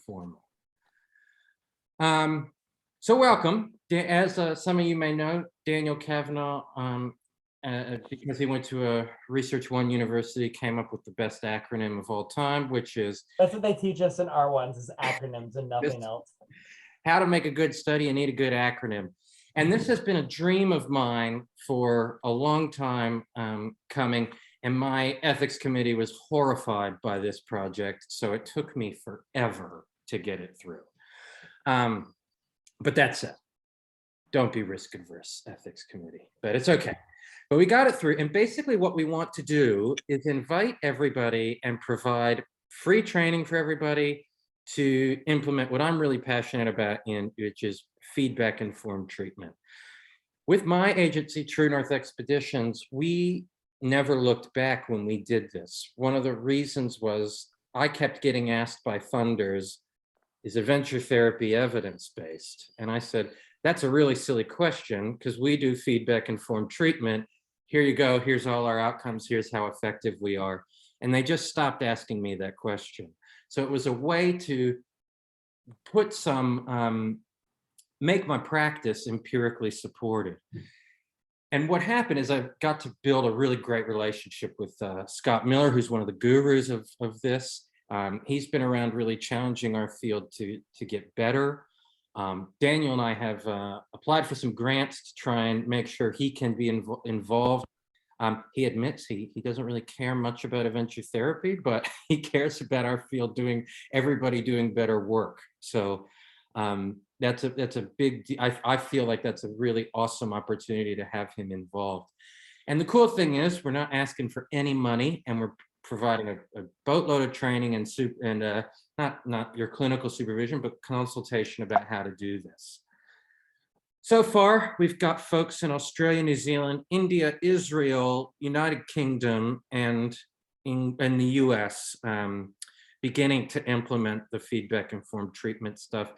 informal. So welcome. As some of you may know, Daniel Kavanaugh, because he went to a Research One university, came up with the best acronym of all time, which is— That's what they teach us in R1s, is acronyms and nothing else. How to make a good study, you need a good acronym. And this has been a dream of mine for a long time coming, and my ethics committee was horrified by this project, so it took me forever to get it through. But that said, don't be risk adverse, ethics committee, but it's okay. But we got it through, and basically what we want to do is invite everybody and provide free training for everybody to implement what I'm really passionate about, which is feedback-informed treatment. With my agency, True North Expeditions, we never looked back when we did this. One of the reasons was I kept getting asked by funders, is adventure therapy evidence-based? And I said, that's a really silly question, because we do feedback-informed treatment. Here you go, here's all our outcomes, here's how effective we are. And they just stopped asking me that question. So it was a way to put some, make my practice empirically supported. And what happened is I got to build a really great relationship with Scott Miller, who's one of the gurus of this. He's been around really challenging our field to get better. Daniel and I have applied for some grants to try and make sure he can be involved. He admits he doesn't really care much about adventure therapy, but he cares about our field everybody doing better work. So that's a big, I feel like that's a really awesome opportunity to have him involved. And the cool thing is we're not asking for any money, and we're providing a boatload of training and not your clinical supervision, but consultation about how to do this. So far, we've got folks in Australia, New Zealand, India, Israel, United Kingdom, and in the US beginning to implement the feedback-informed treatment stuff.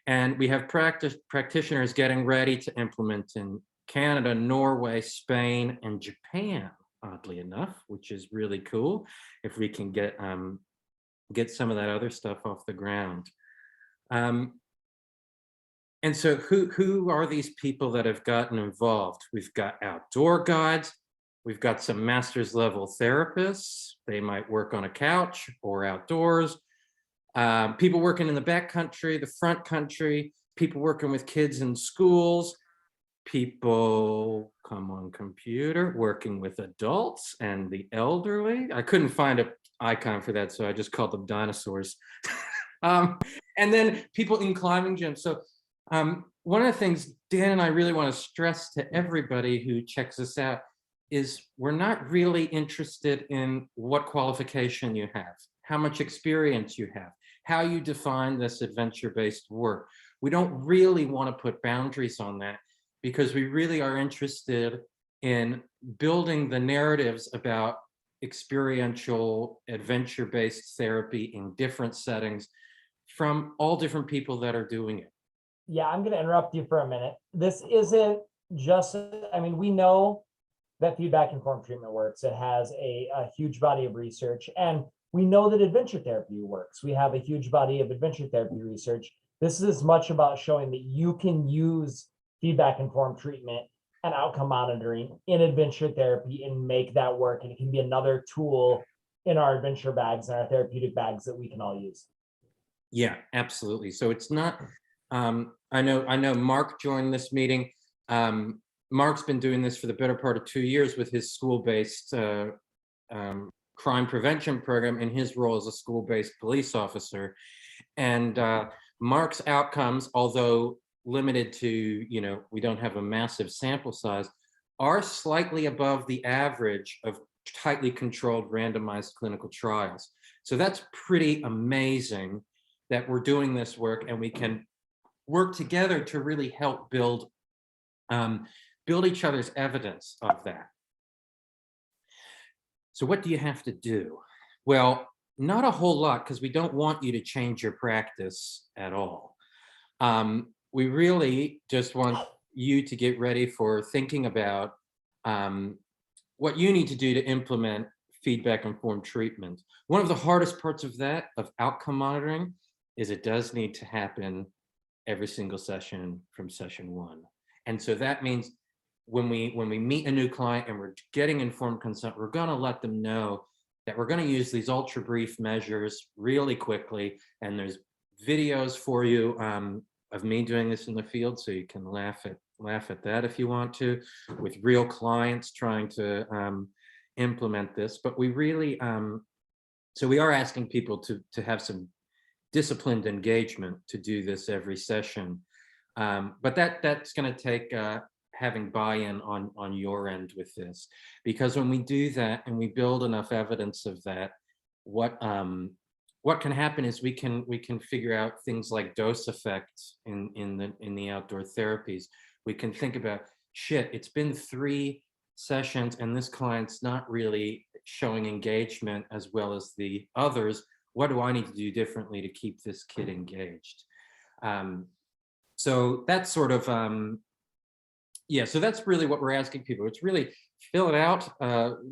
And we have practitioners getting ready to implement in Canada, Norway, Spain, and Japan, oddly enough, which is really cool if we can get some of that other stuff off the ground. And so who are these people that have gotten involved? We've got outdoor guides. We've got some master's level therapists. They might work on a couch or outdoors. People working in the back country, the front country, people working with kids in schools, people come on computer, working with adults and the elderly. I couldn't find an icon for that, so I just called them dinosaurs. And then people in climbing gyms. So one of the things Dan and I really want to stress to everybody who checks us out is we're not really interested in what qualification you have, how much experience you have, how you define this adventure-based work. We don't really want to put boundaries on that, because we really are interested in building the narratives about experiential adventure-based therapy in different settings from all different people that are doing it. Yeah, I'm going to interrupt you for a minute. This isn't just, I mean, we know that feedback-informed treatment works. It has a huge body of research, and we know that adventure therapy works. We have a huge body of adventure therapy research. This is as much about showing that you can use feedback-informed treatment and outcome monitoring in adventure therapy and make that work. And it can be another tool in our adventure bags and our therapeutic bags that we can all use. Yeah, absolutely. So it's not, I know Mark joined this meeting. Mark's been doing this for the better part of 2 years with his school-based crime prevention program in his role as a school-based police officer. And Mark's outcomes, although limited to, we don't have a massive sample size, are slightly above the average of tightly controlled randomized clinical trials. So that's pretty amazing that we're doing this work, and we can work together to really help build each other's evidence of that. So what do you have to do? Well, not a whole lot, because we don't want you to change your practice at all. We really just want you to get ready for thinking about what you need to do to implement feedback-informed treatment. One of the hardest parts of that, of outcome monitoring, is it does need to happen every single session from session one. And so that means when we meet a new client and we're getting informed consent, we're going to let them know that we're going to use these ultra brief measures really quickly. And there's videos for you of me doing this in the field, so you can laugh at that if you want to, with real clients trying to implement this. But we really so we are asking people to have some disciplined engagement to do this every session. But that's going to take having buy-in on your end with this, because when we do that and we build enough evidence of that, what can happen is we can figure out things like dose effect in the outdoor therapies. We can think about, shit, it's been 3 sessions and this client's not really showing engagement as well as the others. What do I need to do differently to keep this kid engaged? So that's sort of, so that's really what we're asking people. It's really fill it out,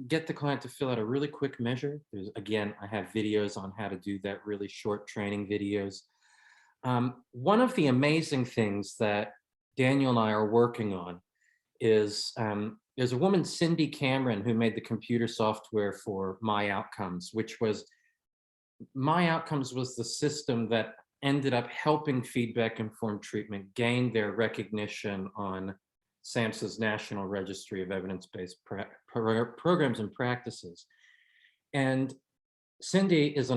get the client to fill out a really quick measure. Again, I have videos on how to do that, really short training videos. One of the amazing things that Daniel and I are working on is there's a woman, Cindy Cameron, who made the computer software for My Outcomes, which was My Outcomes was the system that ended up helping feedback-informed treatment gain their recognition on SAMHSA's National Registry of Evidence-Based Programs and Practices. And Cindy is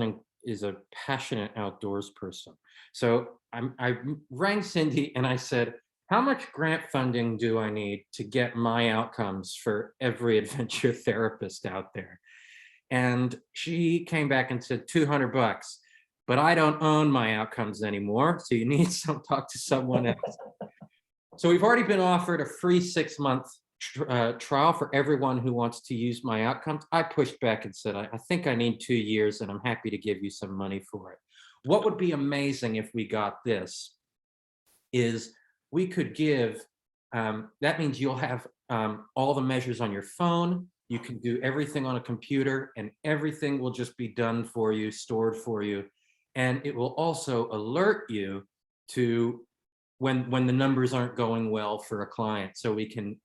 a passionate outdoors person. So I rang Cindy and I said, how much grant funding do I need to get My Outcomes for every adventure therapist out there? And she came back and said, $200, but I don't own My Outcomes anymore. So you need to talk to someone else. So we've already been offered a free 6-month trial for everyone who wants to use My Outcomes. I pushed back and said, I think I need 2 years and I'm happy to give you some money for it. What would be amazing if we got this is we could give, that means you'll have all the measures on your phone. You can do everything on a computer and everything will just be done for you, stored for you. And it will also alert you to when the numbers aren't going well for a client. So we can,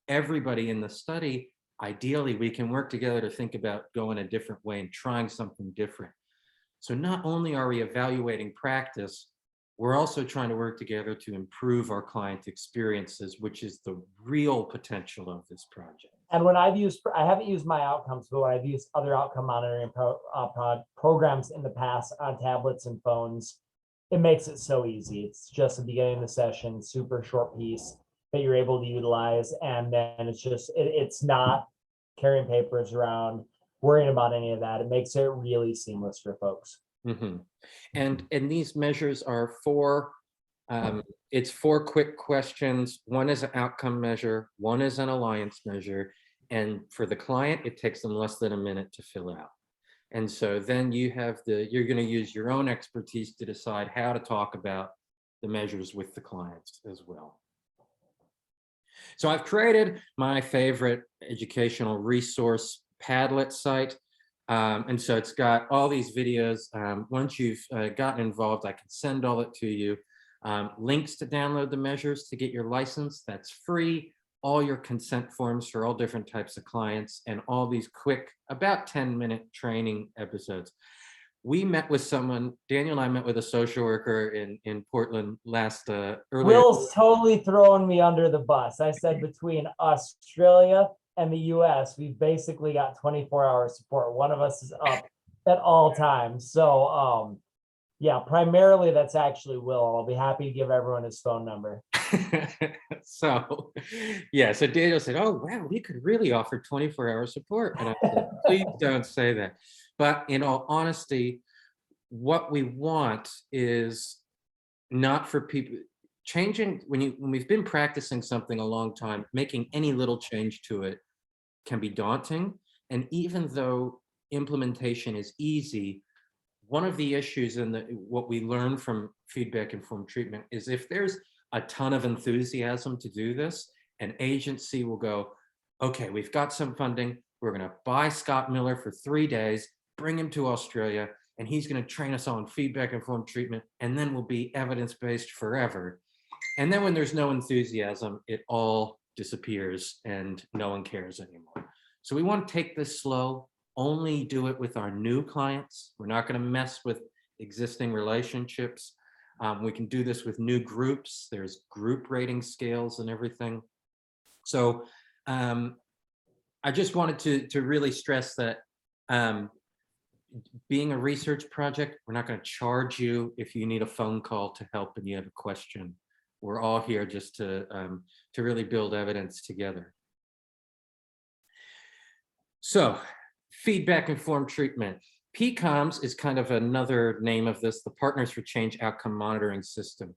everybody in the study, ideally, we can work together to think about going a different way and trying something different. So not only are we evaluating practice, we're also trying to work together to improve our client experiences, which is the real potential of this project. And when I haven't used My Outcomes, but when I've used other outcome monitoring programs in the past on tablets and phones, it makes it so easy. It's just the beginning of the session, super short piece that you're able to utilize. And then it's just, it's not carrying papers around, worrying about any of that. It makes it really seamless for folks. Mm-hmm. And these measures are it's 4 quick questions. One is an outcome measure, one is an alliance measure. And for the client, it takes them less than a minute to fill out. And so then you're going to use your own expertise to decide how to talk about the measures with the clients as well. So I've created my favorite educational resource Padlet site. And so it's got all these videos. Once you've gotten involved, I can send all it to you. Links to download the measures to get your license, that's free. All your consent forms for all different types of clients, and all these quick, about 10-minute training episodes. We met with someone, Daniel and I met with a social worker in Portland earlier. Will's totally throwing me under the bus. I said between Australia and the US, we've basically got 24-hour support. One of us is up at all times. So yeah, primarily that's actually Will. I'll be happy to give everyone his phone number. So Daniel said, oh, wow, we could really offer 24-hour support. And I said, please don't say that. But in all honesty, what we want is not for people changing, when we've been practicing something a long time, making any little change to it can be daunting. And even though implementation is easy, one of the issues in what we learn from feedback-informed treatment is if there's a ton of enthusiasm to do this, an agency will go, okay, we've got some funding. We're going to buy Scott Miller for 3 days, bring him to Australia. and he's going to train us all in feedback informed treatment, and then we'll be evidence-based forever. And then when there's no enthusiasm, it all disappears and no one cares anymore. So we want to take this slow, only do it with our new clients. We're not going to mess with existing relationships. We can do this with new groups. There's group rating scales and everything. So I just wanted to really stress that being a research project, we're not going to charge you if you need a phone call to help and you have a question. We're all here just to really build evidence together. So, feedback informed treatment. PCOMS is kind of another name of this, the Partners for Change Outcome Monitoring System.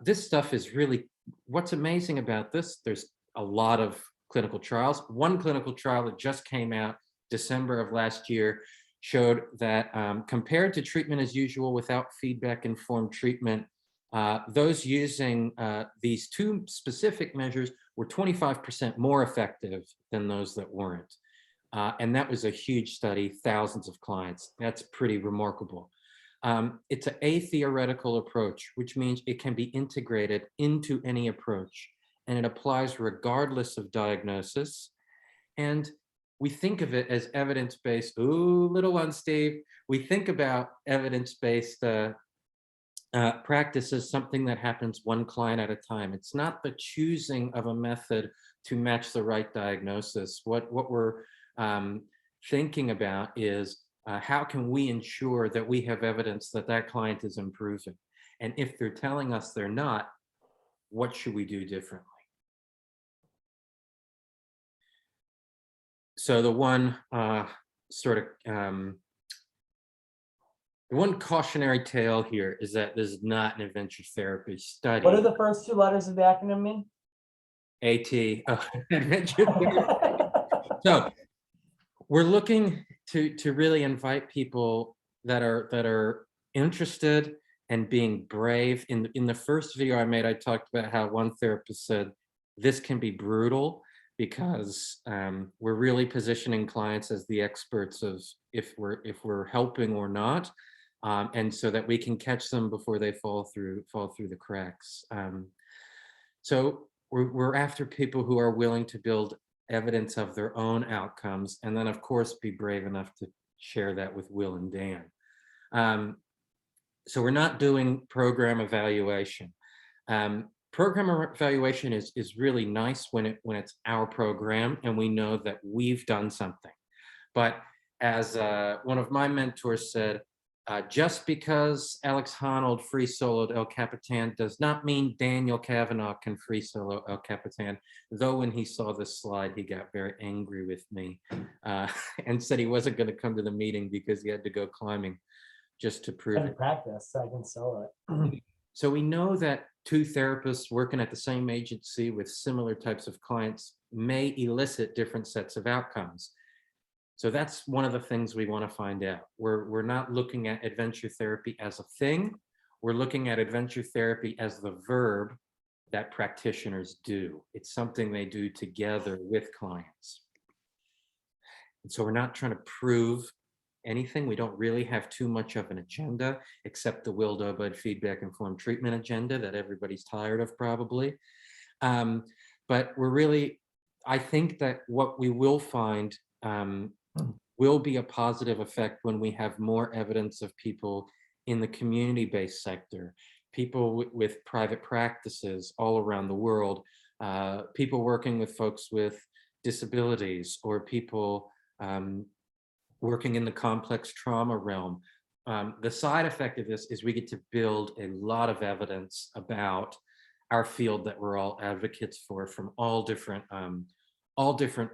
This stuff is really, what's amazing about this, there's a lot of clinical trials. One clinical trial that just came out December of last year showed that compared to treatment as usual without feedback informed treatment, those using these two specific measures were 25% more effective than those that weren't. And that was a huge study, thousands of clients. That's pretty remarkable. It's an atheoretical approach, which means it can be integrated into any approach, and it applies regardless of diagnosis. And we think of it as evidence-based. Ooh, little one, Steve. We think about evidence-based practice as something that happens one client at a time. It's not the choosing of a method to match the right diagnosis. What we're thinking about is how can we ensure that we have evidence that that client is improving? And if they're telling us they're not, what should we do differently? So the one the one cautionary tale here is that this is not an adventure therapy study. What do the first two letters of the acronym mean? AT, adventure therapy. So we're looking to really invite people that are interested and being brave. In the first video I made, I talked about how one therapist said this can be brutal because we're really positioning clients as the experts of if we're helping or not, and so that we can catch them before they fall through the cracks. So we're after people who are willing to build evidence of their own outcomes, and then of course be brave enough to share that with Will and Dan. So we're not doing program evaluation. Program evaluation is really nice when it's our program and we know that we've done something. But as one of my mentors said, just because Alex Honnold free soloed El Capitan does not mean Daniel Kavanaugh can free solo El Capitan. Though when he saw this slide, he got very angry with me and said he wasn't going to come to the meeting because he had to go climbing just to prove it. Practice, I can sell it. So we know that two therapists working at the same agency with similar types of clients may elicit different sets of outcomes. So that's one of the things we want to find out. We're not looking at adventure therapy as a thing. We're looking at adventure therapy as the verb that practitioners do. It's something they do together with clients. And so we're not trying to prove anything. We don't really have too much of an agenda, except the Will Dobud feedback informed treatment agenda that everybody's tired of probably. But we're really, I think that what we will find will be a positive effect when we have more evidence of people in the community-based sector, people with private practices all around the world, people working with folks with disabilities, or people working in the complex trauma realm. The side effect of this is we get to build a lot of evidence about our field that we're all advocates for, from all different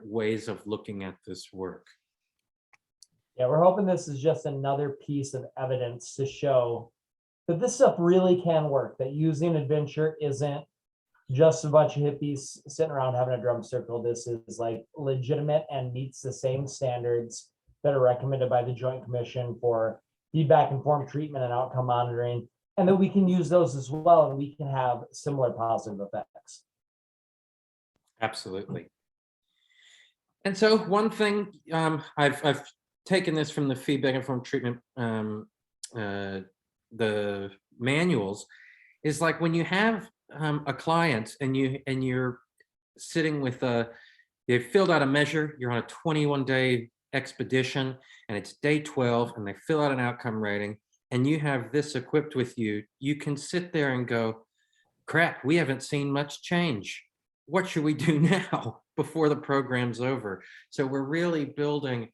ways of looking at this work. Yeah, we're hoping this is just another piece of evidence to show that this stuff really can work, that using adventure isn't just a bunch of hippies sitting around having a drum circle. This is like legitimate and meets the same standards that are recommended by the Joint Commission for feedback informed treatment and outcome monitoring, and that we can use those as well, and we can have similar positive effects. Absolutely. And so one thing I've taken this from the feedback informed treatment, the manuals, is like when you have a client and you're sitting with they've filled out a measure, you're on a 21-day expedition, and it's day 12, and they fill out an outcome rating, and you have this equipped with you, you can sit there and go, crap, we haven't seen much change. What should we do now before the program's over? So we're really building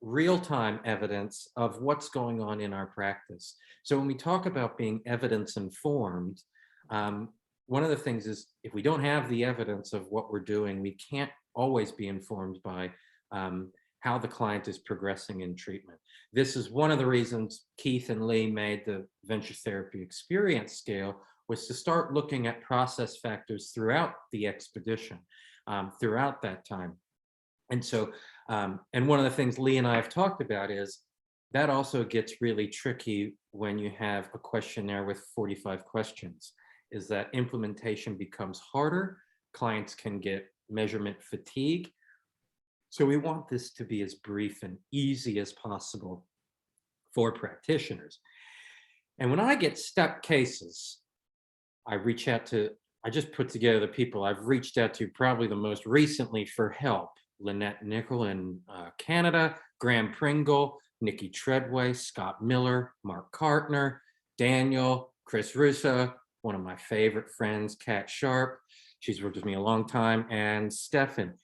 real-time evidence of what's going on in our practice. So when we talk about being evidence informed, one of the things is if we don't have the evidence of what we're doing, we can't always be informed by how the client is progressing in treatment. This is one of the reasons Keith and Lee made the venture therapy experience scale, was to start looking at process factors throughout the expedition, throughout that time. And so, and one of the things Lee and I have talked about is that also gets really tricky when you have a questionnaire with 45 questions, is that implementation becomes harder. Clients can get measurement fatigue. So we want this to be as brief and easy as possible for practitioners. And when I get stuck cases, I reach out to, I just put together the people I've reached out to probably the most recently for help. Lynette Nickel in Canada, Graham Pringle, Nikki Treadway, Scott Miller, Mark Kartner, Daniel, Chris Russo, one of my favorite friends, Kat Sharp. She's worked with me a long time, and Stefan.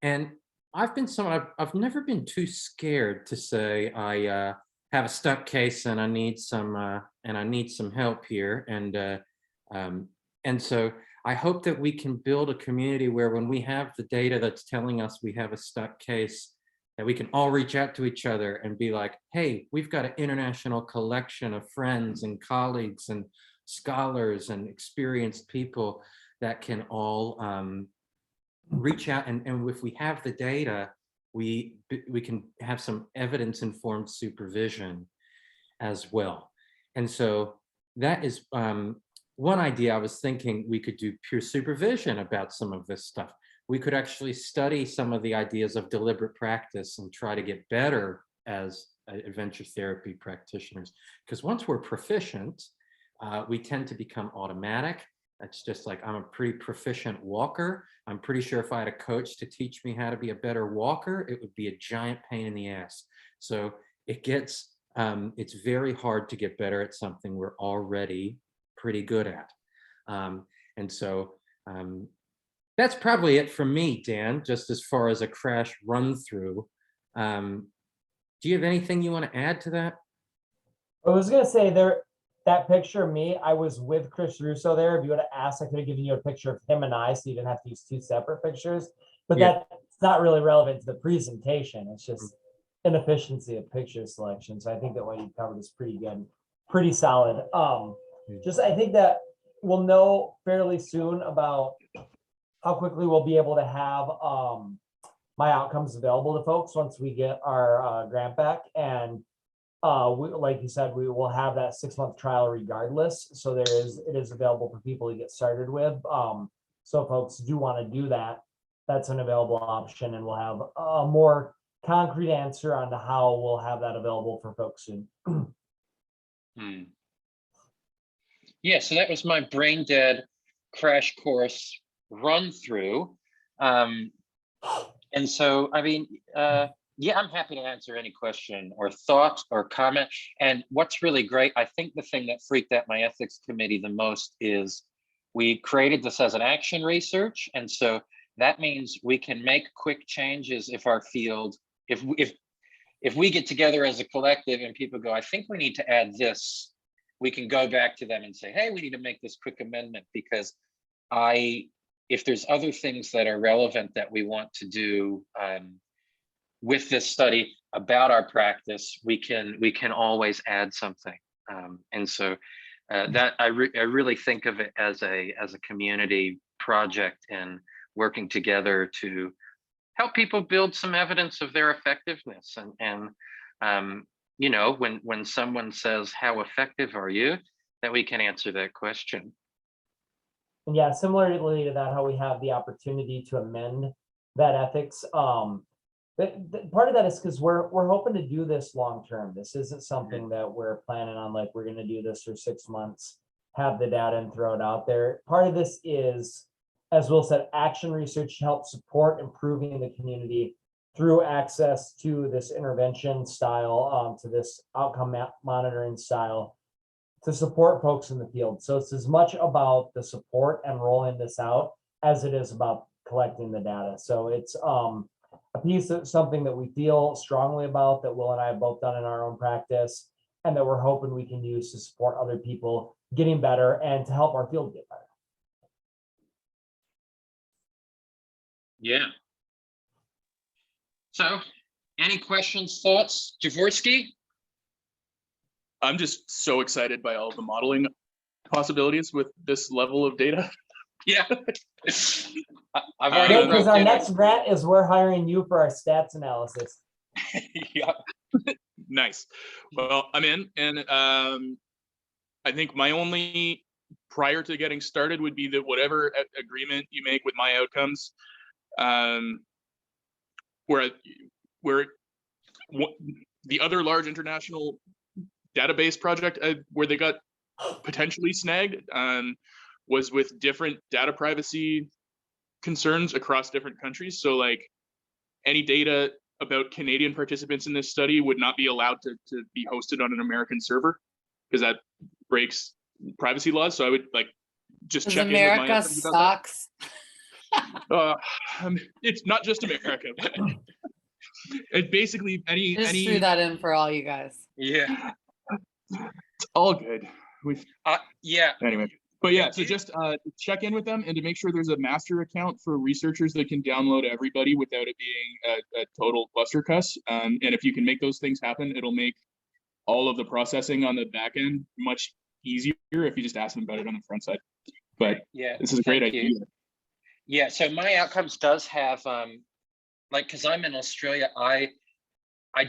And I've been someone, I've never been too scared to say I have a stuck case and I need some help here. And so I hope that we can build a community where when we have the data that's telling us we have a stuck case, that we can all reach out to each other and be like, hey, we've got an international collection of friends and colleagues and scholars and experienced people that can all reach out. And if we have the data, we can have some evidence-informed supervision as well. And so that is one idea. I was thinking we could do peer supervision about some of this stuff. We could actually study some of the ideas of deliberate practice and try to get better as adventure therapy practitioners. Because once we're proficient, we tend to become automatic. That's just like, I'm a pretty proficient walker. I'm pretty sure if I had a coach to teach me how to be a better walker, it would be a giant pain in the ass. So it gets, it's very hard to get better at something we're already pretty good at. And so that's probably it from me, Dan, just as far as a crash run through. Do you have anything you want to add to that? I was gonna say that picture of me, I was with Chris Russo there. If you would have asked, I could have given you a picture of him and I, so you didn't have to use two separate pictures. But Yeah. that's not really relevant to the presentation. It's just inefficiency of picture selection. So I think that what you covered is pretty good, pretty solid. Just I think that we'll know fairly soon about how quickly we'll be able to have my outcomes available to folks once we get our grant back. And like you said, we will have that 6-month trial regardless. So it is available for people to get started with. So if folks do want to do that, that's an available option, and we'll have a more concrete answer on to how we'll have that available for folks soon. Yeah, so that was my brain dead crash course run through. And so, I mean, yeah, I'm happy to answer any question or thought or comment. And what's really great, I think the thing that freaked out my ethics committee the most is we created this as an action research. And so that means we can make quick changes if our field, if we get together as a collective and people go, I think we need to add this, we can go back to them and say, hey, we need to make this quick amendment, because if there's other things that are relevant that we want to do with this study about our practice, we can always add something. And so that I really think of it as a community project and working together to help people build some evidence of their effectiveness. And you know, when someone says, how effective are you, that we can answer that question. And yeah, similarly to that, how we have the opportunity to amend that ethics. Part of that is because we're hoping to do this long term. This isn't something that we're planning on, like, we're gonna do this for 6 months, have the data and throw it out there. Part of this is, as Will said, action research to help support improving the community through access to this intervention style, to this outcome monitoring style, to support folks in the field. So it's as much about the support and rolling this out as it is about collecting the data. So it's a piece of something that we feel strongly about, that Will and I have both done in our own practice, and that we're hoping we can use to support other people getting better and to help our field get better. Yeah. So, any questions, thoughts? Jaworski? I'm just so excited by all the modeling possibilities with this level of data. Yeah. I've already Great, because our wrote next grant is we're hiring you for our stats analysis. Yeah. Nice. Well, I'm in, and I think my only prior to getting started would be that whatever agreement you make with my outcomes, where the other large international database project where they got potentially snagged was with different data privacy concerns across different countries. So like any data about Canadian participants in this study would not be allowed to be hosted on an American server because that breaks privacy laws. So I would like just check in with my America outcomes about sucks. that. It's not just America. It basically Just threw that in for all you guys. Yeah. it's all good. Yeah. Anyway, but yeah, so just check in with them and to make sure there's a master account for researchers that can download everybody without it being a total clustercuss. And if you can make those things happen, it'll make all of the processing on the back end much easier if you just ask them about it on the front side. But Yeah. this is a great idea. Yeah. So my outcomes does have like, because I'm in Australia, I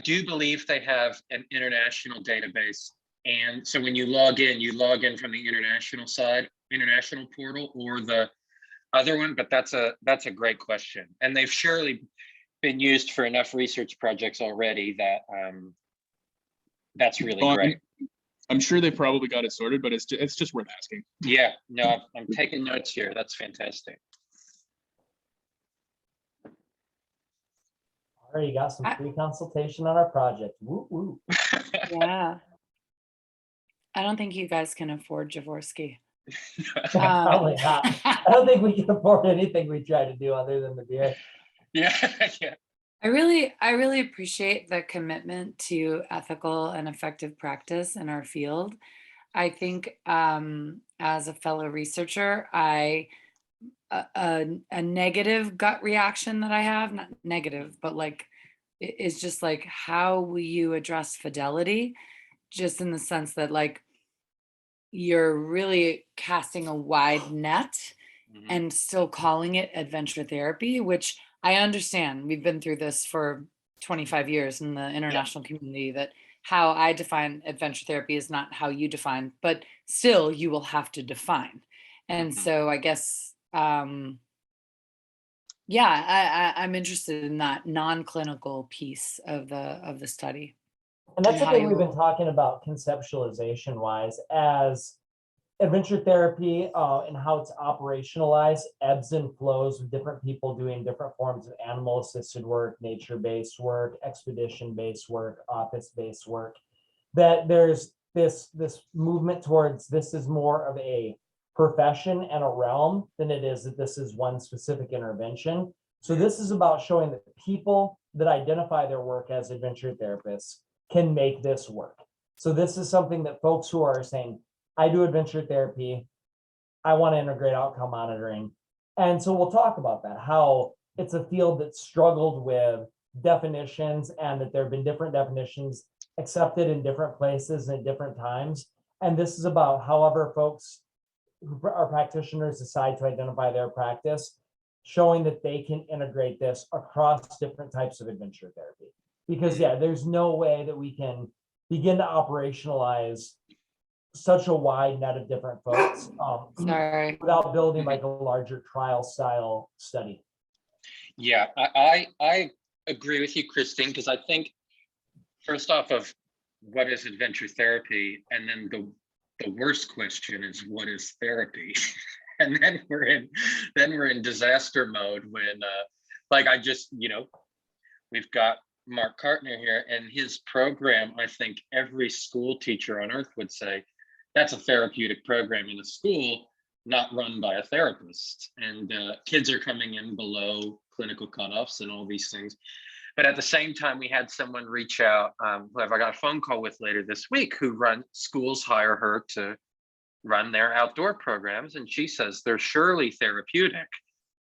do believe they have an international database. And so when you log in from the international side, international portal, or the other one, but that's a great question. And they've surely been used for enough research projects already that that's really great. I'm sure they probably got it sorted, but it's just worth asking. Yeah, no, I'm taking notes here. That's fantastic. Already got some free consultation on our project. Woo woo. Yeah. I don't think you guys can afford Jaworski. Probably not. I don't think we can afford anything we try to do other than the beer. Yeah, yeah. I really appreciate the commitment to ethical and effective practice in our field. I think as a fellow researcher, a negative gut reaction that I have, not negative, but like, is just like, how will you address fidelity? Just in the sense that like, you're really casting a wide net and still calling it adventure therapy, which I understand. We've been through this for 25 years in the international community, that how I define adventure therapy is not how you define, but still you will have to define. And so I guess, I'm interested in that non-clinical piece of the study. And that's the How thing you- we've been talking about conceptualization wise, as adventure therapy and how it's operationalized ebbs and flows with different people doing different forms of animal assisted work, nature-based work, expedition-based work, office-based work, that there's this movement towards this is more of a profession and a realm than it is that this is one specific intervention. So this is about showing that people that identify their work as adventure therapists can make this work. So this is something that folks who are saying, I do adventure therapy, I want to integrate outcome monitoring. And so we'll talk about that, how it's a field that struggled with definitions and that there have been different definitions accepted in different places and at different times. And this is about however folks who are practitioners decide to identify their practice, showing that they can integrate this across different types of adventure therapy. Because there's no way that we can begin to operationalize such a wide net of different folks Sorry. without building like a larger trial style study. Yeah, I agree with you, Christine, because I think first off of what is adventure therapy, and then the worst question is what is therapy? And then we're in disaster mode when like I just, we've got Mark Cartner here and his program, I think every school teacher on earth would say that's a therapeutic program in a school, not run by a therapist. And kids are coming in below clinical cutoffs and all these things. But at the same time, we had someone reach out, who I got a phone call with later this week, who schools hire her to run their outdoor programs. And she says they're surely therapeutic.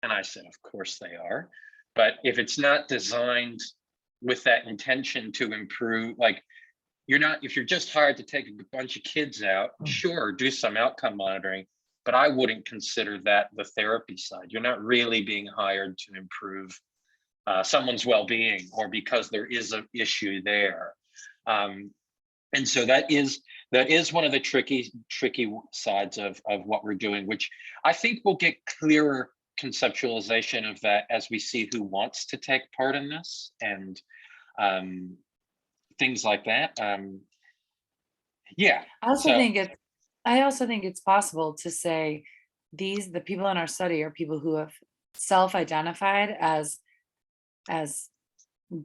And I said, of course they are. But if it's not designed with that intention to improve, like if you're just hired to take a bunch of kids out, sure, do some outcome monitoring, but I wouldn't consider that the therapy side. You're not really being hired to improve someone's well-being or because there is an issue there. And so that is one of the tricky sides of what we're doing, which I think we'll get clearer conceptualization of that as we see who wants to take part in this and things like that. Yeah. I also think it's possible to say the people in our study are people who have self-identified as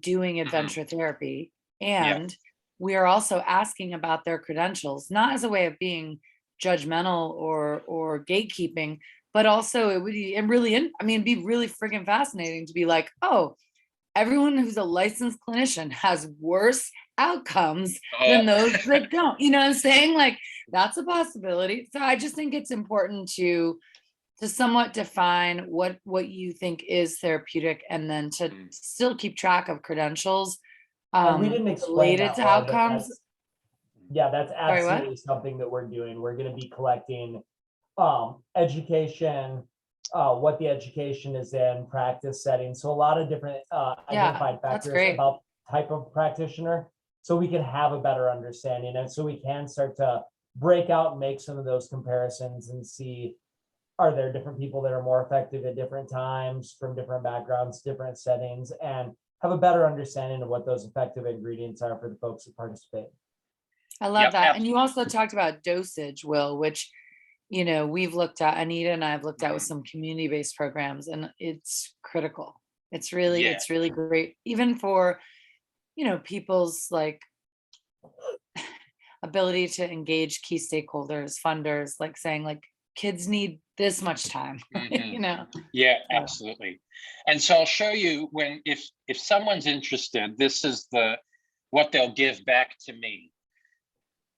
doing adventure therapy, and we are also asking about their credentials, not as a way of being judgmental or gatekeeping, but also it'd be really friggin' fascinating to be like, oh, everyone who's a licensed clinician has worse outcomes than those that don't. You know what I'm saying? Like, that's a possibility. So I just think it's important to somewhat define what you think is therapeutic, and then to still keep track of credentials And we didn't explain related that to well, but outcomes. that's Sorry, what? absolutely something that we're doing. We're going to be collecting education, what the education is in, practice settings. So a lot of different identified that's factors great. about type of practitioner, so we can have a better understanding, and so we can start to break out and make some of those comparisons and see, are there different people that are more effective at different times from different backgrounds, different settings, and have a better understanding of what those effective ingredients are for the folks that participate. I love Yep, that. And you also talked about dosage, Will, which, we've looked at, Anita and I have looked at with some community-based programs, and it's critical. It's really great, even for, people's like ability to engage key stakeholders, funders, like saying like kids need this much time, Yeah, absolutely. And so I'll show you if someone's interested, this is what they'll give back to me.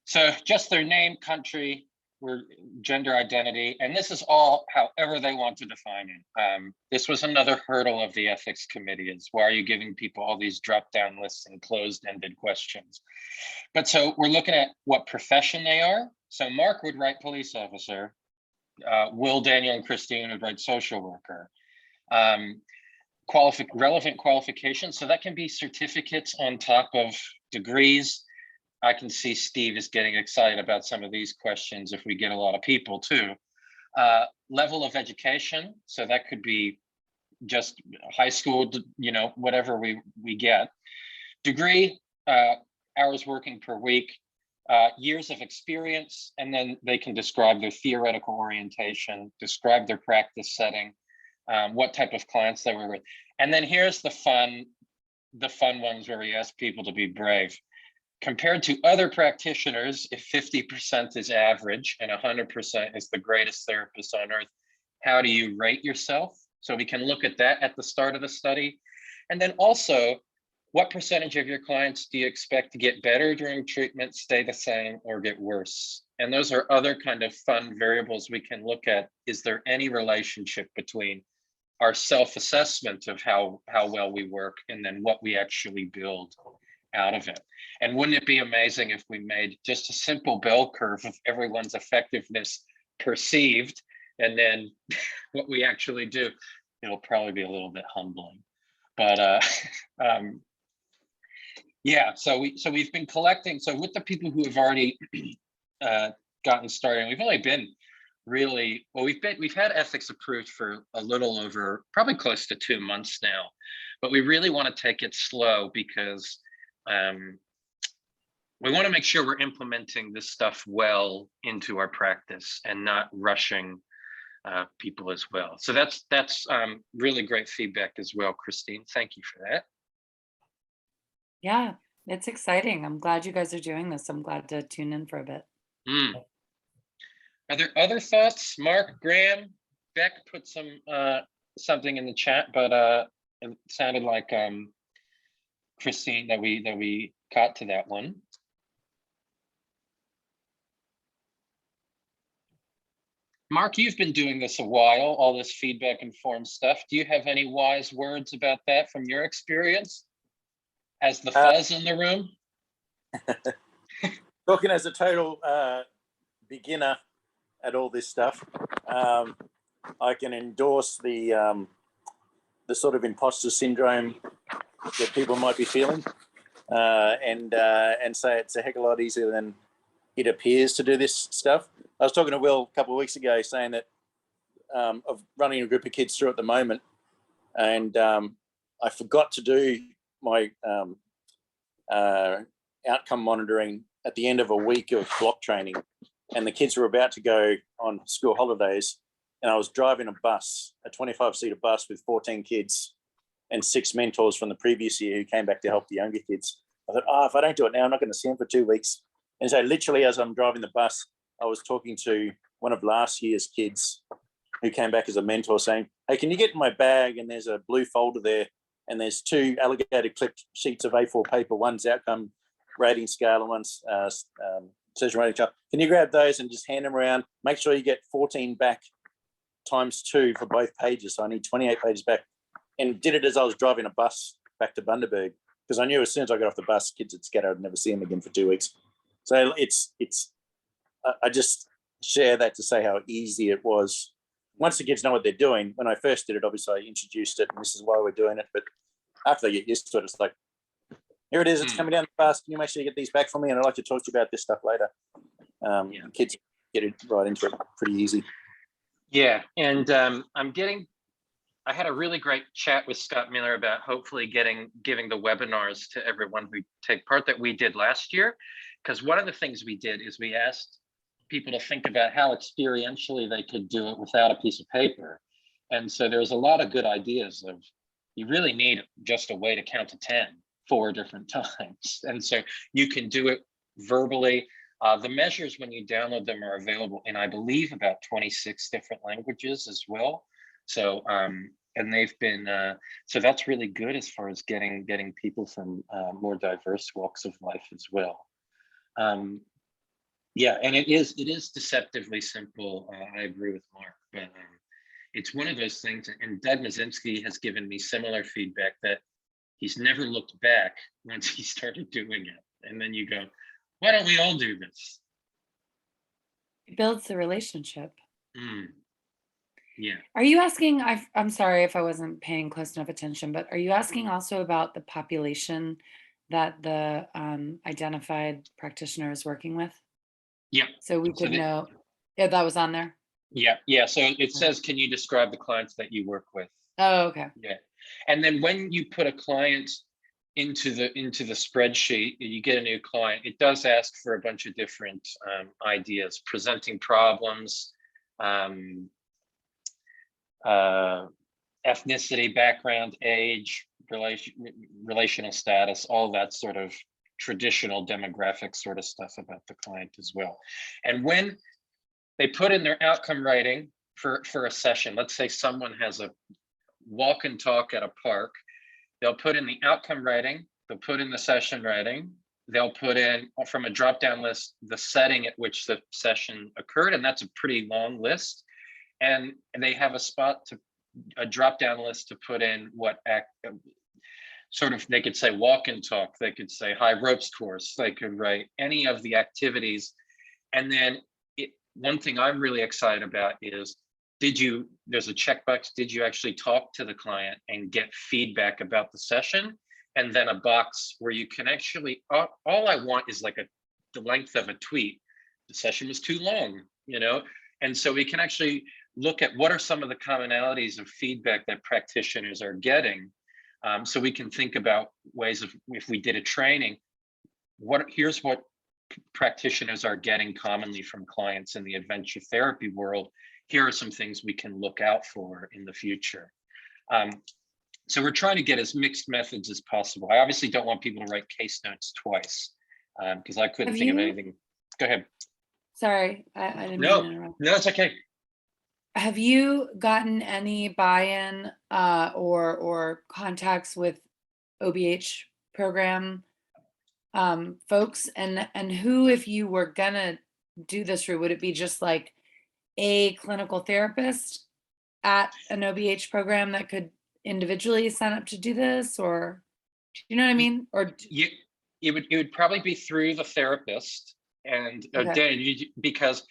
So just their name, country, gender identity, and this is all however they want to define it. This was another hurdle of the ethics committee, is why are you giving people all these drop-down lists and closed-ended questions? But so we're looking at what profession they are. So Mark would write police officer. Will, Daniel, and Christine would write social worker. Relevant qualifications. So that can be certificates on top of degrees. I can see Steve is getting excited about some of these questions if we get a lot of people too. Level of education. So that could be just high school, whatever we get. Degree, hours working per week. Years of experience, and then they can describe their theoretical orientation, describe their practice setting, what type of clients they were with. And then here's the fun ones where we ask people to be brave. Compared to other practitioners, if 50% is average and 100% is the greatest therapist on earth, how do you rate yourself? So we can look at that at the start of the study. And then also, what percentage of your clients do you expect to get better during treatment, stay the same, or get worse? And those are other kind of fun variables we can look at. Is there any relationship between our self-assessment of how well we work and then what we actually build out of it? And wouldn't it be amazing if we made just a simple bell curve of everyone's effectiveness perceived, and then what we actually do? It'll probably be a little bit humbling, but yeah, so we've been collecting. So with the people who have already gotten started, and we've only been we've had ethics approved for a little over, probably close to 2 months now. but we really want to take it slow because we want to make sure we're implementing this stuff well into our practice and not rushing people as well. So that's really great feedback as well, Christine. Thank you for that. Yeah, it's exciting. I'm glad you guys are doing this. I'm glad to tune in for a bit. Are there other thoughts? Mark, Graham, Beck put some something in the chat, but it sounded like Christine that we caught to that one. Mark, you've been doing this a while, all this feedback informed stuff. Do you have any wise words about that from your experience as the fuzz in the room? Talking as a total beginner at all this stuff, I can endorse the sort of imposter syndrome that people might be feeling, and say it's a heck of a lot easier than it appears to do this stuff. I was talking to Will a couple of weeks ago saying that of running a group of kids through at the moment, and I forgot to do my outcome monitoring at the end of a week of block training, and the kids were about to go on school holidays, and I was driving a bus, a 25-seater bus with 14 kids and 6 mentors from the previous year who came back to help the younger kids. I thought, if I don't do it now, I'm not going to see them for 2 weeks. And so literally as I'm driving the bus, I was talking to one of last year's kids who came back as a mentor saying, hey, can you get in my bag? And there's a blue folder there, and there's 2 alligator clipped sheets of A4 paper. One's outcome rating scale and one's session rating chart. Can you grab those and just hand them around? Make sure you get 14 back times 2 for both pages. So I need 28 pages back. And did it as I was driving a bus back to Bundaberg, because I knew as soon as I got off the bus, kids would scatter. I'd never see them again for 2 weeks. So I just share that to say how easy it was. Once the kids know what they're doing, when I first did it, obviously I introduced it and this is why we're doing it. But after they get used to it, it's like, here it is, it's coming down the bus. Can you make sure you get these back for me? And I'd like to talk to you about this stuff later. Kids get it right into it pretty easy. Yeah, and I had a really great chat with Scott Miller about hopefully giving the webinars to everyone who take part that we did last year. Because one of the things we did is we asked people to think about how experientially they could do it without a piece of paper. And so there's a lot of good ideas of, you really need just a way to count to 10 4 different times. And so you can do it verbally. The measures, when you download them, are available in, I believe, about 26 different languages as well. So, and they've been, so that's really good as far as getting people from more diverse walks of life as well. Yeah, and it is deceptively simple. I agree with Mark, but it's one of those things, and Doug Mazinski has given me similar feedback that he's never looked back once he started doing it. And then you go, why don't we all do this? It builds the relationship. Yeah. Are you asking, I'm sorry if I wasn't paying close enough attention, but are you asking also about the population that the identified practitioner is working with? Yeah. So we could know, yeah, that was on there. Yeah. So it says, can you describe the clients that you work with? Oh, okay. Yeah. And then when you put a client into the spreadsheet, you get a new client, it does ask for a bunch of different ideas: presenting problems, ethnicity, background, age, relational status, all that sort of traditional demographic sort of stuff about the client as well. And when they put in their outcome writing for a session, let's say someone has a walk and talk at a park, they'll put in the outcome writing, they'll put in the session writing, they'll put in from a drop-down list the setting at which the session occurred, and that's a pretty long list. And they have a drop-down list to put in what sort of, they could say walk and talk, they could say high ropes course, they could write any of the activities. And then one thing I'm really excited about is, there's a checkbox, did you actually talk to the client and get feedback about the session? And then a box where you can actually, all I want is like the length of a tweet. The session was too long, And so we can actually look at what are some of the commonalities of feedback that practitioners are getting So we can think about ways of, if we did a training, here's what practitioners are getting commonly from clients in the adventure therapy world. Here are some things we can look out for in the future. So we're trying to get as mixed methods as possible. I obviously don't want people to write case notes twice, because I couldn't think of anything. Go ahead. Sorry, I didn't mean No, to interrupt. no, it's okay. Have you gotten any buy-in or contacts with OBH program folks, and who, if you were gonna do this route, would it be just like a clinical therapist at an OBH program that could individually sign up to do this, or do you know what I mean? Or It would probably be through the therapist, and because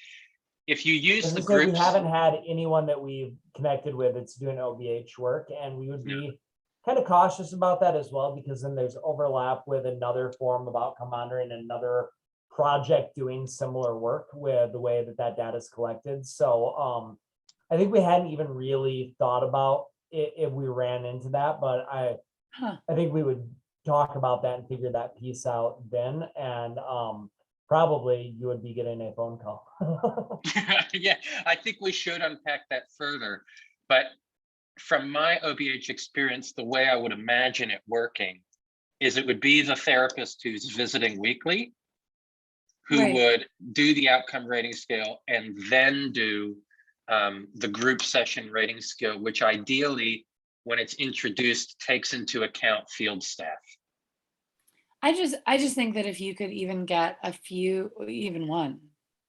if you use the groups, we haven't had anyone that we've connected with that's doing OBH work, and we would be kind of cautious about that as well, because then there's overlap with another form of outcome monitoring and another project doing similar work with the way that data is collected. So I think we hadn't even really thought about it if we ran into that, but I think we would talk about that and figure that piece out then, and probably you would be getting a phone call. yeah, I think we should unpack that further. But from my OBH experience, the way I would imagine it working is it would be the therapist who's visiting weekly, who would do the outcome rating scale and then do the group session rating scale, which ideally, when it's introduced, takes into account field staff. I just think that if you could even get a few, even one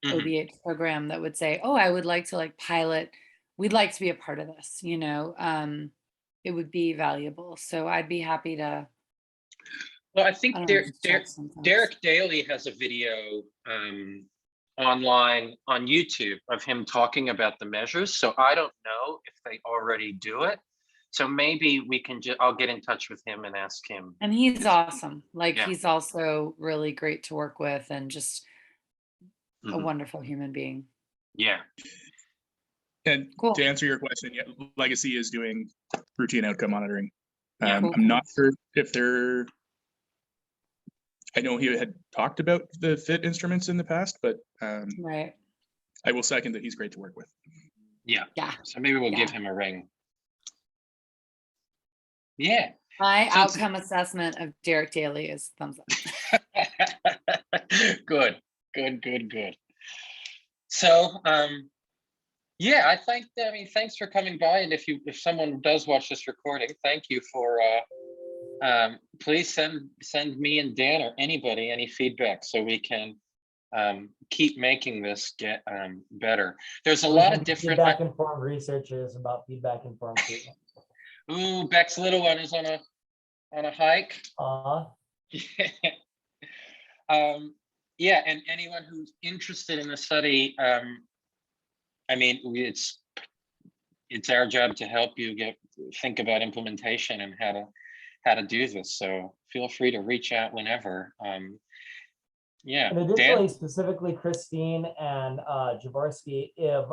OBH program that would say, oh, I would like to like pilot, we'd like to be a part of this, you know, it would be valuable. So I'd be happy to. Well, I think Derek Daly has a video online on YouTube of him talking about the measures. So I don't know if they already do it. So maybe we can I'll get in touch with him and ask him. And he's awesome. Like he's also really great to work with and just a wonderful human being. Yeah. And to answer your question, Legacy is doing routine outcome monitoring. I'm not sure if they're, I know he had talked about the FIT instruments in the past, but I will second that he's great to work with. Yeah. So maybe we'll give him a ring. Yeah. My outcome assessment of Derek Daly is thumbs up. Good. So, yeah, thanks for coming by. And if someone does watch this recording, thank you for, please send me and Dan or anybody any feedback so we can keep making this get better. There's a lot of different feedback-informed researchers about feedback-informed treatment. Ooh, Beck's little one is on a hike. Yeah, and anyone who's interested in the study, I mean, it's our job to help you think about implementation and how to do this. So feel free to reach out whenever. Yeah. And additionally, specifically Christine and Jaworski, if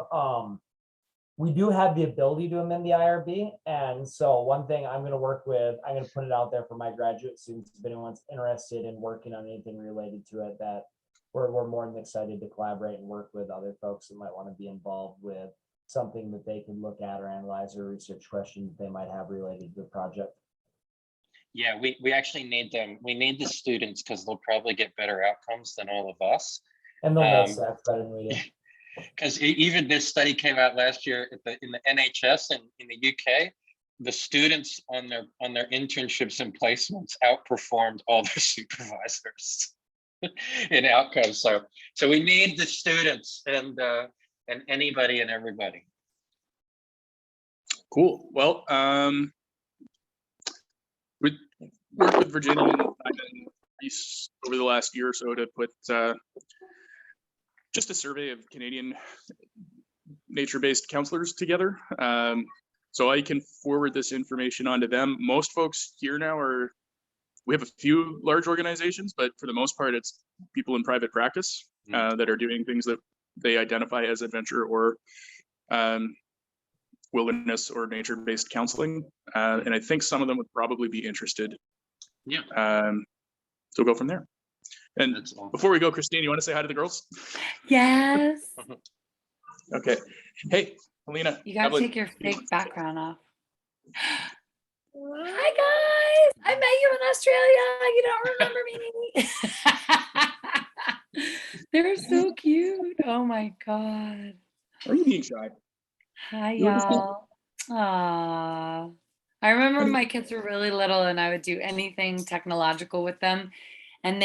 we do have the ability to amend the IRB. And so one thing I'm going to work with, I'm going to put it out there for my graduate students, if anyone's interested in working on anything related to it, that we're more than excited to collaborate and work with other folks that might want to be involved with something that they can look at or analyze, or research questions they might have related to the project. Yeah, we actually need them. We need the students because they'll probably get better outcomes than all of us. And they'll miss that better than we do. Because even this study came out last year in the NHS and in the UK, the students on their internships and placements outperformed all their supervisors in outcomes. So we need the students and anybody and everybody. Cool. Well, we worked with Virginia and Reese over the last year or so to put just a survey of Canadian nature-based counselors together. So I can forward this information on to them. Most folks here now we have a few large organizations, but for the most part, it's people in private practice that are doing things that they identify as adventure or wilderness or nature-based counseling. And I think some of them would probably be interested. Yeah, So we'll go from there. And that's all. before we go, Christine, you want to say hi to the girls? Yes. Okay. Hey, Alina. You gotta God bless take your you. fake background off. Hi guys, I met you in Australia. You don't remember me. They're so cute. Oh my God. Are you being shy? Hi You understand? y'all. Aww. I remember when my kids were really little and I would do anything technological with them and they